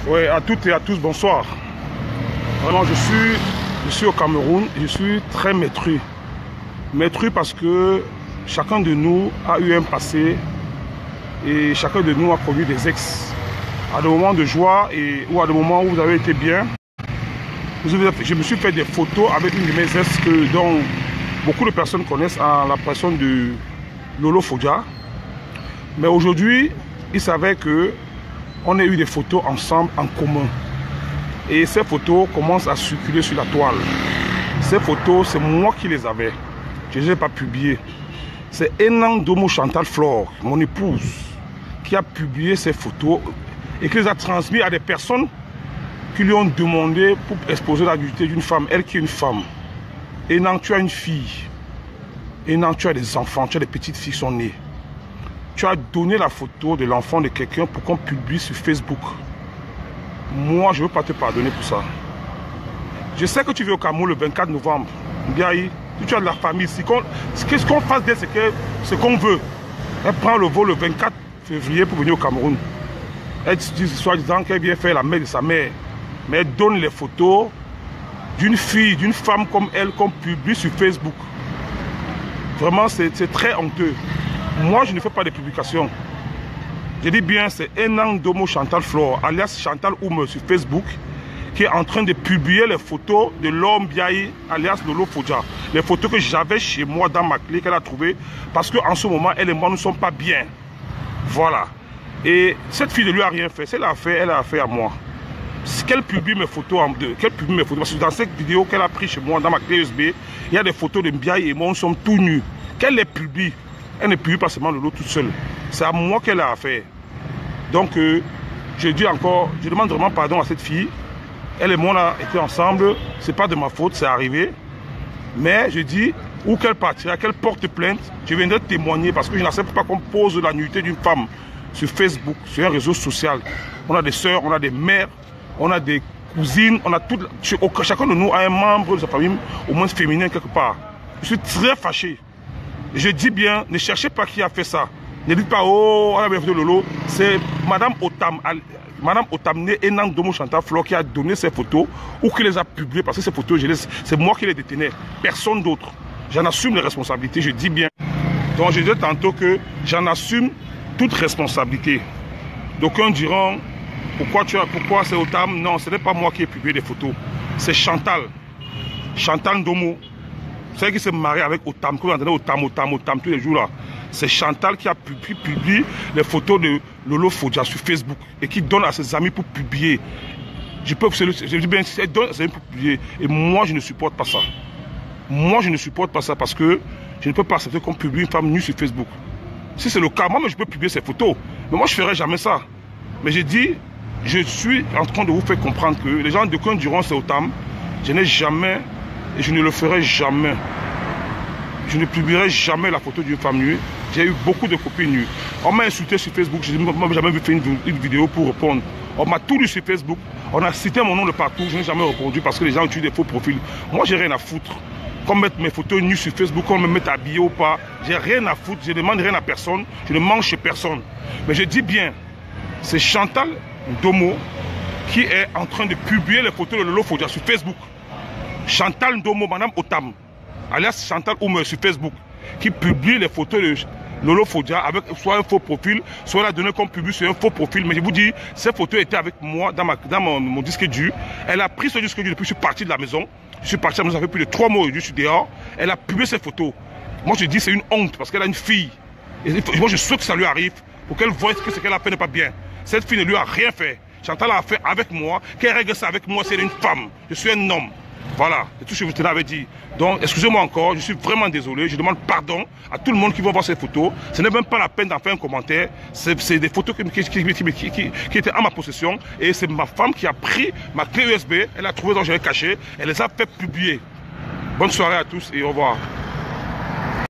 Oui, à toutes et à tous, bonsoir. Vraiment, je suis au Cameroun et je suis très métru. Métru parce que chacun de nous a eu un passé et chacun de nous a connu des ex. À des moments de joie ou à des moments où vous avez été bien. Je me suis fait des photos avec une de mes ex dont beaucoup de personnes connaissent en la personne de Lolo Fodja. Mais aujourd'hui, il savait qu'on a eu des photos ensemble en commun. Et ces photos commencent à circuler sur la toile. Ces photos, c'est moi qui les avais. Je ne les ai pas publiées. C'est Enang Domo Chantal Flore, mon épouse, qui a publié ces photos et qui les a transmises à des personnes qui lui ont demandé pour exposer la nudité d'une femme. Elle qui est une femme. Enang, tu as une fille. Enang, tu as des enfants, tu as des petites filles qui sont nées. Tu as donné la photo de l'enfant de quelqu'un pour qu'on publie sur Facebook. Moi, je ne veux pas te pardonner pour ça. Je sais que tu viens au Cameroun le 24 novembre. Ndiaye, si tu as de la famille ici, qu'est-ce qu'on fasse d'elle, c'est qu'on veut. Elle prend le vol le 24 février pour venir au Cameroun. Elle dit, soit disant qu'elle vient faire la mère de sa mère. Mais elle donne les photos d'une fille, d'une femme comme elle, qu'on publie sur Facebook. Vraiment, c'est très honteux. Moi, je ne fais pas de publications. Je dis bien, c'est Enang Domo Chantal Flore, alias Chantal Oume sur Facebook, qui est en train de publier les photos de l'homme Biaï, alias Lolo Fodja. Les photos que j'avais chez moi dans ma clé qu'elle a trouvées, parce qu'en ce moment, elle et moi ne sommes pas bien. Voilà. Et cette fille ne lui a rien fait. Si elle a fait, elle a fait à moi. Qu'elle publie mes photos en deux, qu'elle publie mes photos. Parce que dans cette vidéo qu'elle a prise chez moi, dans ma clé USB, il y a des photos de Biaï et moi, nous sommes tout nus. Qu'elle les publie. Elle ne publie pas seulement Lolo toute seule. C'est à moi qu'elle a affaire. Donc, je dis encore, je demande vraiment pardon à cette fille. Elle et moi, on a été ensemble. C'est pas de ma faute, c'est arrivé. Mais je dis, où qu'elle partira, qu'elle porte plainte, je viendrai témoigner parce que je n'accepte pas qu'on pose la nudité d'une femme sur Facebook, sur un réseau social. On a des sœurs, on a des mères, on a des cousines, on a toutes. Chacun de nous a un membre de sa famille, au moins féminin quelque part. Je suis très fâché. Je dis bien, ne cherchez pas qui a fait ça. Ne dites pas, oh, on a bien fait de Lolo. C'est Madame Otamne Enang Domo Chantal Flore qui a donné ces photos ou qui les a publiées parce que ces photos, c'est moi qui les détenais. Personne d'autre. J'en assume les responsabilités, je dis bien. Donc je disais tantôt que j'en assume toute responsabilité. D'aucuns diront, pourquoi c'est Otam? Non, ce n'est pas moi qui ai publié des photos. C'est Chantal. Chantal Domo. C'est elle qui s'est mariée avec Otam, que vous entendez Otam tous les jours là. C'est Chantal qui a publié les photos de Lolo Fodja sur Facebook et qui donne à ses amis pour publier. Je dis bien, elle donne à ses amis pour publier. Et moi, je ne supporte pas ça. Moi, je ne supporte pas ça parce que je ne peux pas accepter qu'on publie une femme nue sur Facebook. Si c'est le cas, moi, je peux publier ces photos. Mais moi, je ne ferai jamais ça. Mais j'ai dit, je suis en train de vous faire comprendre que les gens de qu'un diront c'est Otam. Je n'ai jamais et je ne le ferai jamais. Je ne publierai jamais la photo d'une femme nue. J'ai eu beaucoup de copines nues. On m'a insulté sur Facebook. Je n'ai jamais vu faire une vidéo pour répondre. On m'a tout lu sur Facebook. On a cité mon nom de partout. Je n'ai jamais répondu parce que les gens utilisent des faux profils. Moi, j'ai rien à foutre. Qu'on mette mes photos nues sur Facebook, qu'on me mette habillé ou pas. J'ai rien à foutre. Je ne demande rien à personne. Je ne mange chez personne. Mais je dis bien, c'est Chantal Domo qui est en train de publier les photos de Lolo Fodja sur Facebook. Chantal Domo, Madame Otam, alias Chantal Oume sur Facebook, qui publie les photos de Lolo Fodja avec soit un faux profil, soit elle a donné comme publie sur un faux profil. Mais je vous dis, ces photos étaient avec moi dans mon disque dur. Elle a pris ce disque dur depuis que je suis parti de la maison. Je suis parti, ça fait plus de 3 mois aujourd'hui, je suis dehors. Elle a publié ces photos. Moi je dis c'est une honte parce qu'elle a une fille. Et moi je souhaite que ça lui arrive pour qu'elle voie que ce qu'elle a fait n'est pas bien. Cette fille ne lui a rien fait. Chantal a fait avec moi. Qu'elle règle ça avec moi, c'est une femme. Je suis un homme. Voilà, c'est tout ce que je vous avais dit. Donc, excusez-moi encore, je suis vraiment désolé. Je demande pardon à tout le monde qui va voir ces photos. Ce n'est même pas la peine d'en faire un commentaire. C'est des photos qui étaient en ma possession. Et c'est ma femme qui a pris ma clé USB. Elle a trouvé dans je l'ai cachée. Elle les a fait publier. Bonne soirée à tous et au revoir.